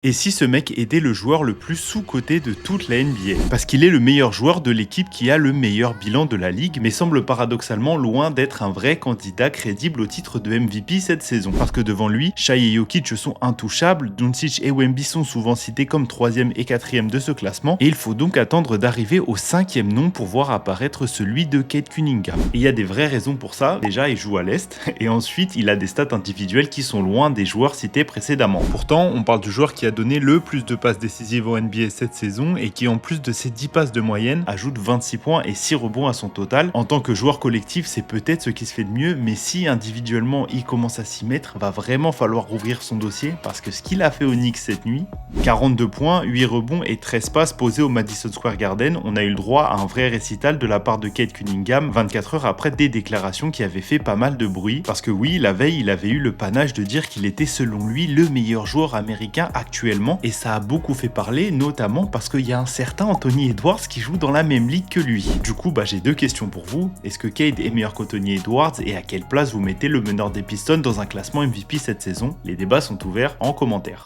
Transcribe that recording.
Et si ce mec était le joueur le plus sous-coté de toute la NBA? Parce qu'il est le meilleur joueur de l'équipe qui a le meilleur bilan de la ligue, mais semble paradoxalement loin d'être un vrai candidat crédible au titre de MVP cette saison. Parce que devant lui, Shai et Jokic sont intouchables, Doncic et Wemby sont souvent cités comme 3e et 4e de ce classement, et il faut donc attendre d'arriver au 5e nom pour voir apparaître celui de Cade Cunningham. Et il y a des vraies raisons pour ça. Déjà, il joue à l'Est, et ensuite, il a des stats individuelles qui sont loin des joueurs cités précédemment. Pourtant, on parle du joueur qui a donné le plus de passes décisives en NBA cette saison et qui, en plus de ses 10 passes de moyenne, ajoute 26 points et 6 rebonds à son total. En tant que joueur collectif, c'est peut-être ce qui se fait de mieux, mais si individuellement il commence à s'y mettre, va vraiment falloir rouvrir son dossier parce que ce qu'il a fait au Knicks cette nuit, 42 points, 8 rebonds et 13 passes posées au Madison Square Garden, on a eu le droit à un vrai récital de la part de Cade Cunningham 24 heures après des déclarations qui avaient fait pas mal de bruit. Parce que oui, la veille, il avait eu le panache de dire qu'il était selon lui le meilleur joueur américain actuellement, et ça a beaucoup fait parler, notamment parce qu'il y a un certain Anthony Edwards qui joue dans la même ligue que lui. Du coup, j'ai deux questions pour vous. Est-ce que Cade est meilleur qu'Anthony Edwards et à quelle place vous mettez le meneur des Pistons dans un classement MVP cette saison? Les débats sont ouverts en commentaire.